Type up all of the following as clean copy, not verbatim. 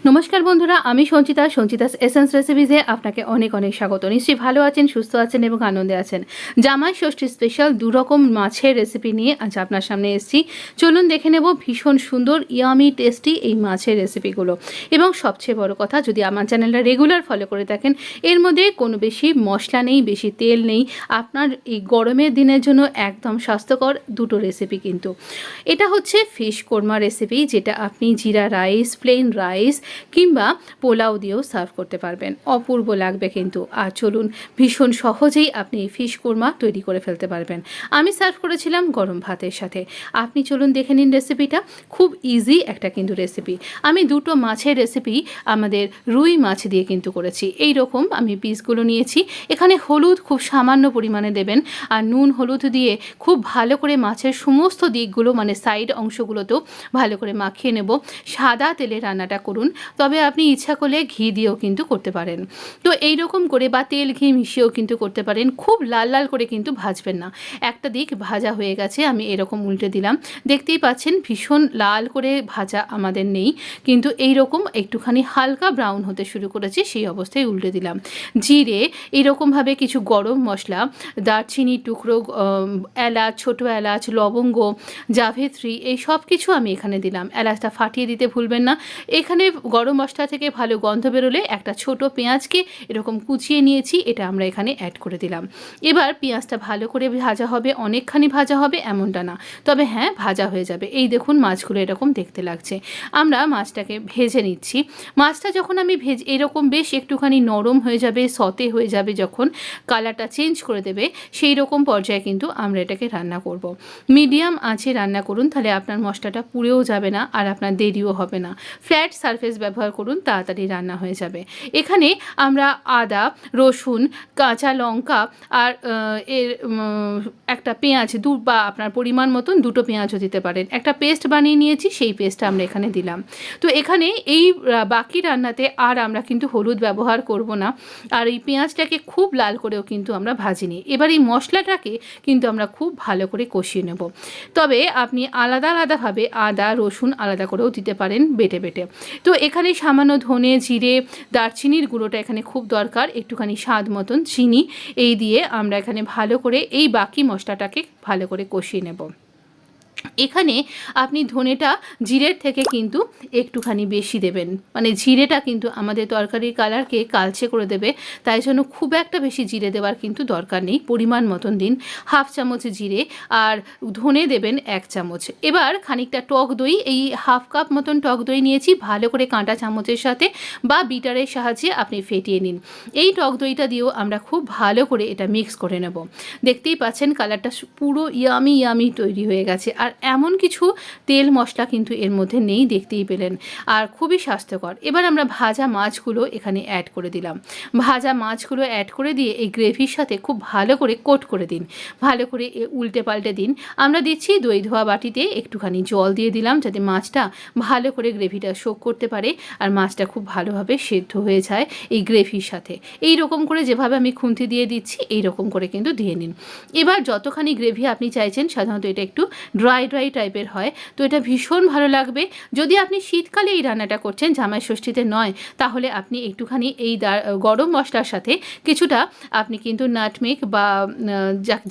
নমস্কার বন্ধুরা, আমি সঞ্চিতাস এসেন্স রেসিপিজে আপনাকে অনেক অনেক স্বাগত। নিশ্চয়ই ভালো আছেন, সুস্থ আছেন এবং আনন্দে আছেন। জামাই ষষ্ঠী স্পেশাল 2 রকম মাছের রেসিপি নিয়ে আজ আপনার সামনে এসেছি। চলুন দেখে নেব ভীষণ সুন্দর ইয়ামি টেস্টি এই মাছের রেসিপিগুলো। এবং সবচেয়ে বড় কথা, যদি আমার চ্যানেলটা রেগুলার ফলো করে থাকেন, এর মধ্যে কোনো বেশি মশলা নেই, বেশি তেল নেই। আপনার এই গরমের দিনের জন্য একদম স্বাস্থ্যকর দুটো রেসিপি কিন্তু। এটা হচ্ছে ফিশ কোরমা রেসিপি, যেটা আপনি জিরা রাইস, প্লেন রাইস কিংবা পোলাও দিয়েও সার্ভ করতে পারবেন। অপূর্ব লাগবে কিন্তু। আর চলুন, ভীষণ সহজেই আপনি ফিশ কোরমা তৈরি করে ফেলতে পারবেন। আমি সার্ভ করেছিলাম গরম ভাতের সাথে। আপনি চলুন দেখে নিন রেসিপিটা। খুব ইজি একটা কিন্তু রেসিপি। আমি দুটো মাছের রেসিপি আমাদের রুই মাছ দিয়ে কিন্তু করেছি। এই রকম আমি পিসগুলো নিয়েছি। এখানে হলুদ খুব সামান্য পরিমাণে দেবেন, আর নুন হলুদ দিয়ে খুব ভালো করে মাছের সমস্ত দিকগুলো, মানে সাইড অংশগুলোতেও ভালো করে মাখিয়ে নেব। সাদা তেলে রান্নাটা করুন, তবে আপনি ইচ্ছা করলে ঘি দিয়েও কিন্তু করতে পারেন। তো এই রকম করে, বা তেল ঘি মিশিয়েও কিন্তু করতে পারেন। খুব লাল লাল করে কিন্তু ভাজবেন না। একটা দিক ভাজা হয়ে গেছে, আমি এরকম উল্টে দিলাম। দেখতেই পাচ্ছেন ভীষণ লাল করে ভাজা আমাদের নেই, কিন্তু এই রকম একটুখানি হালকা ব্রাউন হতে শুরু করেছে, সেই অবস্থায় উল্টে দিলাম। জিরে, এইরকমভাবে কিছু গরম মশলা, দারচিনি টুকরো, এলাচ, ছোটো এলাচ, লবঙ্গ, জাভিত্রি, এই সব কিছু আমি এখানে দিলাম। এলাচটা ফাটিয়ে দিতে ভুলবেন না। এখানে গরম মশলা থেকে ভালো গন্ধ বেরোলে একটা ছোট পেঁয়াজকে এরকম কুচিয়ে নিয়েছি, এটা আমরা এখানে অ্যাড করে দিলাম। এবার পেঁয়াজটা ভালো করে ভাজা হবে, অনেকখানি ভাজা হবে এমনটা না, তবে হ্যাঁ ভাজা হয়ে যাবে। এই দেখুন মাছগুলো এরকম দেখতে লাগছে। আমরা মাছটাকে ভেজে নিচ্ছি। মাছটা যখন আমি এরকম বেশ একটুখানি নরম হয়ে যাবে, সতে হয়ে যাবে, যখন কালারটা চেঞ্জ করে দেবে, সেই রকম পর্যায়ে কিন্তু আমরা এটাকে রান্না করব। মিডিয়াম আঁচে রান্না করুন, তাহলে আপনার মশলাটা পুড়েও যাবে না আর আপনার দেরিও হবে না। ফ্ল্যাট সারফেস ব্যবহার করুন, তাড়াতাড়ি রান্না হয়ে যাবে। এখানে আমরা আদা, রসুন, কাঁচা লঙ্কা আর এর একটা পেঁয়াজ, বা আপনার পরিমাণ মতন দুটো পেঁয়াজও দিতে পারেন, একটা পেস্ট বানিয়ে নিয়েছি, সেই পেস্টটা আমরা এখানে দিলাম। তো এখানে এই বাকি রান্নাতে আর আমরা কিন্তু হলুদ ব্যবহার করব না, আর এই পেঁয়াজটাকে খুব লাল করেও কিন্তু আমরা ভাজিনি। এবার এই মশলাটাকে কিন্তু আমরা খুব ভালো করে কষিয়ে নেব। তবে আপনি আলাদা আলাদাভাবে আদা রসুন আলাদা করেও দিতে পারেন, বেটে বেটে। তো এখানে সামান্য ধনে, জিরে, দারচিনির গুঁড়োটা এখানে খুব দরকার, একটুখানি স্বাদ মতন চিনি, এই দিয়ে আমরা এখানে ভালো করে এই বাকি মশলাটাকে ভালো করে কষিয়ে নেব। এখানে আপনি ধনেটা জিরের থেকে কিন্তু একটুখানি বেশি দেবেন, মানে জিরেটা কিন্তু আমাদের তরকারির কালারকে কালচে করে দেবে, তাই জন্য খুব একটা বেশি জিরে দেওয়ার কিন্তু দরকার নেই। পরিমাণ মতন দিন, 1/2 চামচ জিরে, আর ধনে দেবেন 1 চামচ। এবার খানিকটা টক দই, এই 1/2 কাপ মতন টক দই নিয়েছি, ভালো করে কাঁটা চামচের সাথে বা বিটারের সাহায্যে আপনি ফেটিয়ে নিন। এই টক দইটা দিয়েও আমরা খুব ভালো করে এটা মিক্স করে নেব। দেখতেই পাচ্ছেন কালারটা পুরো ইয়ামি তৈরি হয়ে গেছে, আর এমন কিছু তেল মশলা কিন্তু এর মধ্যে নেই, দেখতেই পেলেন, আর খুবই স্বাস্থ্যকর। এবার আমরা ভাজা মাছগুলো এখানে অ্যাড করে দিলাম। ভাজা মাছগুলো অ্যাড করে দিয়ে এই গ্রেভির সাথে খুব ভালো করে কোট করে দিন, ভালো করে উল্টে পাল্টে দিন। আমরা দিচ্ছি দই ধোয়া বাটিতে একটুখানি জল দিয়ে দিলাম, যাতে মাছটা ভালো করে গ্রেভিটা সোক করতে পারে আর মাছটা খুব ভালোভাবে সেদ্ধ হয়ে যায় এই গ্রেভির সাথে। এই রকম করে যেভাবে আমি খুন্তি দিয়ে দিচ্ছি, এই রকম করে কিন্তু দিয়ে নিন। এবার যতখানি গ্রেভি আপনি চাইছেন, সাধারণত এটা একটু ড্রাই টাইপের হয়, তো এটা ভীষণ ভালো লাগবে। যদি আপনি শীতকালে এই রান্নাটা করছেন, জামাই ষষ্ঠীতে নয়, তাহলে আপনি একটুখানি এই গরম মশলার সাথে কিছুটা আপনি কিন্তু নাটমেগ বা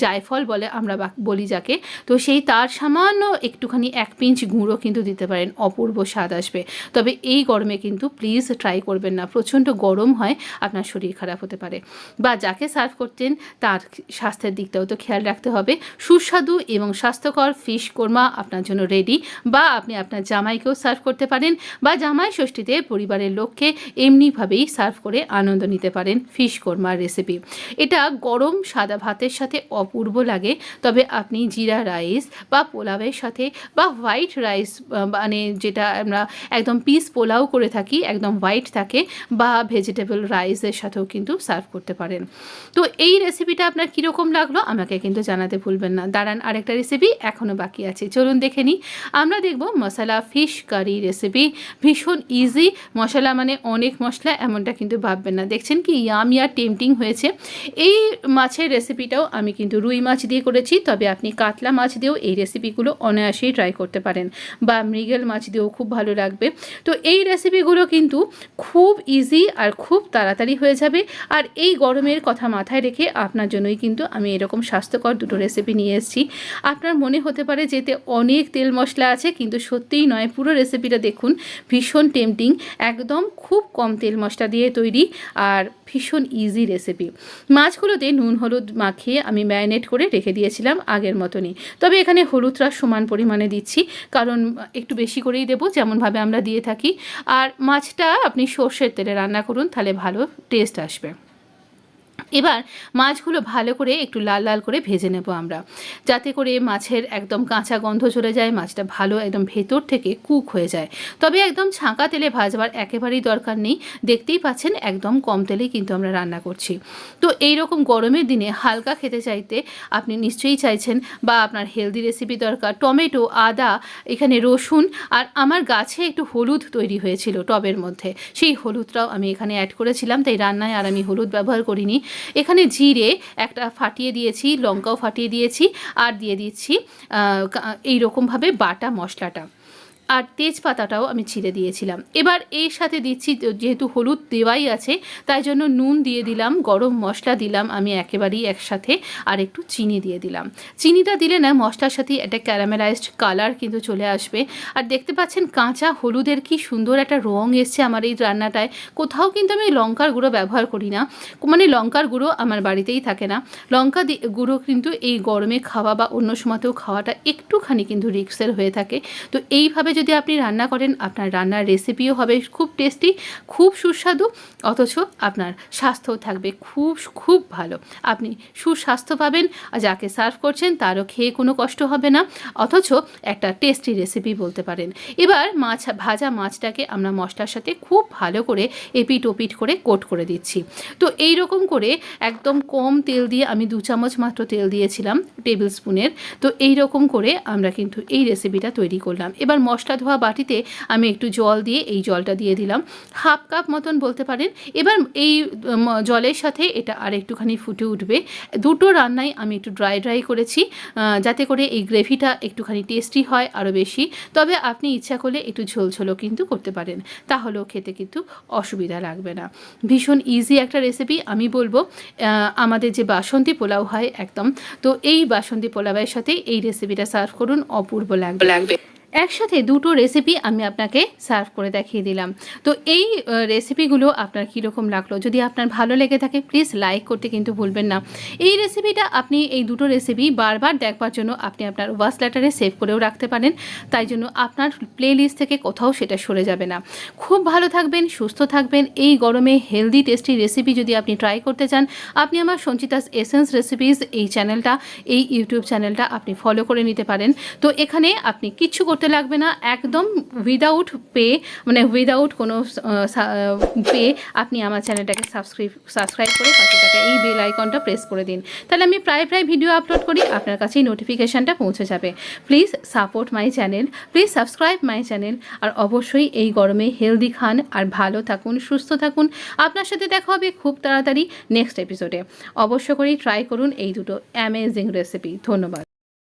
জায়ফল বলে আমরা বলি যাকে, তো সেই তার সামান্য একটুখানি 1 পিঞ্চ গুঁড়ো কিন্তু দিতে পারেন, অপূর্ব স্বাদ আসবে। তবে এই গরমে কিন্তু প্লিজ ট্রাই করবেন না, প্রচণ্ড গরম হয়, আপনার শরীর খারাপ হতে পারে। বা যাকে সার্ভ করছেন তার স্বাস্থ্যের দিকটাও তো খেয়াল রাখতে হবে। সুস্বাদু এবং স্বাস্থ্যকর ফিশ কোরমা আপনার জন্য রেডি। বা আপনি আপনার জামাইকেও সার্ভ করতে পারেন, বা জামাই ষষ্ঠীতে পরিবারের লোককে এমনিভাবেই সার্ভ করে আনন্দ নিতে পারেন ফিশ কোরমার রেসিপি। এটা গরম সাদা ভাতের সাথে অপূর্ব লাগে। তবে আপনি জিরা রাইস বা পোলাওয়ের সাথে, বা হোয়াইট রাইস, মানে যেটা আমরা একদম পিস পোলাও করে থাকি, একদম হোয়াইট থাকে, বা ভেজিটেবল রাইসের সাথেও কিন্তু সার্ভ করতে পারেন। তো এই রেসিপিটা আপনার কীরকম লাগলো আমাকে কিন্তু জানাতে ভুলবেন না। দাঁড়ান, আরেকটা রেসিপি এখনও বাকি আছে। চলুন দেখে নিই। আমরা দেখব মশলা ফিশ কারি রেসিপি। ভীষণ ইজি। মশলা মানে অনেক মশলা এমনটা কিন্তু ভাববেন না। দেখছেন কি ইয়ামি আর টেম্পটিং হয়েছে। এই মাছের রেসিপিটাও আমি কিন্তু রুই মাছ দিয়ে করেছি, তবে আপনি কাতলা মাছ দিয়েও এই রেসিপিগুলো অনায়াসেই ট্রাই করতে পারেন, বা মৃগেল মাছ দিয়েও খুব ভালো লাগবে। তো এই রেসিপিগুলো কিন্তু খুব ইজি আর খুব তাড়াতাড়ি হয়ে যাবে। আর এই গরমের কথা মাথায় রেখে আপনার জন্যই কিন্তু আমি এরকম স্বাস্থ্যকর দুটো রেসিপি নিয়ে এসেছি। আপনার মনে হতে পারে যে এতে অনেক তেল মশলা আছে, কিন্তু সত্যিই নয়। পুরো রেসিপিটা দেখুন, ভীষণ টেম্পটিং, একদম খুব কম তেল মশলা দিয়ে তৈরি আর ভীষণ ইজি রেসিপি। মাছগুলোতে নুন হলুদ মাখিয়ে আমি ম্যারিনেট করে রেখে দিয়েছিলাম আগের মতনই, তবে এখানে হলুদটা সমান পরিমাণে দিচ্ছি, কারণ একটু বেশি করেই দেবো যেমনভাবে আমরা দিয়ে থাকি। আর মাছটা আপনি সর্ষের তেলে রান্না করুন, তাহলে ভালো টেস্ট আসবে। এবার মাছগুলো ভালো করে একটু লাল লাল করে ভেজে নেব আমরা, যাতে করে মাছের একদম কাঁচা গন্ধ চলে যায়, মাছটা ভালো একদম ভেতর থেকে কুক হয়ে যায়। তবে একদম ছাঁকা তেলে ভাজবার একেবারেই দরকার নেই। দেখতেই পাচ্ছেন একদম কম তেলেই কিন্তু আমরা রান্না করছি। তো এই রকম গরমের দিনে হালকা খেতে চাইতে আপনি নিশ্চয়ই চাইছেন, বা আপনার হেলদি রেসিপি দরকার, টমেটো, আদা, এখানে রসুন, আর আমার গাছে একটু হলুদ তৈরি হয়েছিল টবের মধ্যে, সেই হলুদটাও আমি এখানে অ্যাড করেছিলাম, তাই রান্নায় আর আমি হলুদ ব্যবহার করিনি। এখানে জিরে একটা ফাটিয়ে দিয়েছি, লঙ্কাও ফাটিয়ে দিয়েছি, আর দিয়ে দিচ্ছি এই রকমভাবে বাটা মশলাটা, আর তেজপাতাটাও আমি ছিঁড়ে দিয়েছিলাম। এবার এর সাথে দিচ্ছি, যেহেতু হলুদ দেওয়াই আছে তাই জন্য নুন দিয়ে দিলাম, গরম মশলা দিলাম আমি একেবারেই একসাথে, আর একটু চিনি দিয়ে দিলাম। চিনিটা দিলে না মশলার সাথে একটা ক্যারামেলাইজড কালার কিন্তু চলে আসবে। আর দেখতে পাচ্ছেন কাঁচা হলুদের কি সুন্দর একটা রং এসছে আমার এই রান্নাটায়। কোথাও কিন্তু আমি লঙ্কার গুঁড়ো ব্যবহার করি না, মানে লঙ্কার গুঁড়ো আমার বাড়িতেই থাকে না। লঙ্কা গুঁড়ো কিন্তু এই গরমে খাওয়া বা অন্য সময়তেও খাওয়াটা একটুখানি কিন্তু রিস্কের হয়ে থাকে। তো এইভাবে যদি আপনি রান্না করেন, আপনার রান্নার রেসিপিও হবে খুব টেস্টি, খুব সুস্বাদু, অথচ আপনার স্বাস্থ্যও থাকবে খুব খুব ভালো। আপনি সুস্বাস্থ্য পাবেন, আর যাকে সার্ভ করছেন তারও খেয়ে কোনো কষ্ট হবে না, অথচ একটা টেস্টি রেসিপি বলতে পারেন। এবার ভাজা মাছটাকে আমরা মশলার সাথে খুব ভালো করে এপিট ওপিট করে কোট করে দিচ্ছি। তো এই রকম করে একদম কম তেল দিয়ে, আমি 2 চামচ মাত্র তেল দিয়েছিলাম টেবিল স্পুনের। তো এই রকম করে আমরা কিন্তু এই রেসিপিটা তৈরি করলাম। এবার মশলা ধোয়া বাটিতে আমি একটু জল দিয়ে, এই জলটা দিয়ে দিলাম, হাফ কাপ মতন বলতে পারেন। এবার এই জলের সাথে এটা আর একটুখানি ফুটে উঠবে। দুটো রান্নাই আমি একটু ড্রাই করেছি, যাতে করে এই গ্রেভিটা একটুখানি টেস্টি হয় আরও বেশি। তবে আপনি ইচ্ছা করলে একটু ঝোলঝোলও কিন্তু করতে পারেন, তাহলেও খেতে কিন্তু অসুবিধা লাগবে না। ভীষণ ইজি একটা রেসিপি। আমি বলবো আমাদের যে বাসন্তী পোলাও হয় একদম, তো এই বাসন্তী পোলাওয়ের সাথে এই রেসিপিটা সার্ভ করুন, অপূর্ব লাগবে। একসাথে দুটো রেসিপি আমি আপনাকে সার্ভ করে দেখিয়ে দিলাম। তো এই রেসিপিগুলো আপনার কীরকম লাগলো? যদি আপনার ভালো লেগে থাকে প্লিজ লাইক করতে কিন্তু ভুলবেন না। এই রেসিপিটা আপনি, এই দুটো রেসিপি বারবার দেখবার জন্য আপনি আপনার ওয়াচ লেটারে সেভ করেও রাখতে পারেন, তাই জন্য আপনার প্লে লিস্ট থেকে কোথাও সেটা সরে যাবে না। খুব ভালো থাকবেন, সুস্থ থাকবেন। এই গরমে হেলদি টেস্টি রেসিপি যদি আপনি ট্রাই করতে চান, আপনি আমার সঞ্চিতাস এসেন্স রেসিপিস এই চ্যানেলটা, এই ইউটিউব চ্যানেলটা আপনি ফলো করে নিতে পারেন। তো এখানে আপনি কিচ্ছু করতে লাগবে না, একদম উইদাউট পে, মানে উইদাউট কোনো পে আপনি আমার চ্যানেলটাকে সাবস্ক্রাইব করে পাশে থাকা এই বেল আইকনটা প্রেস করে দিন, তাহলে আমি প্রায় ভিডিও আপলোড করি, আপনার কাছেই নোটিফিকেশানটা পৌঁছে যাবে। Please support my channel, please subscribe my channel. আর অবশ্যই এই গরমে হেলদি খান আর ভালো থাকুন, সুস্থ থাকুন। আপনার সাথে দেখা হবে খুব তাড়াতাড়ি নেক্সট এপিসোডে। অবশ্য করেই ট্রাই করুন এই দুটো অ্যামেজিং রেসিপি। ধন্যবাদ।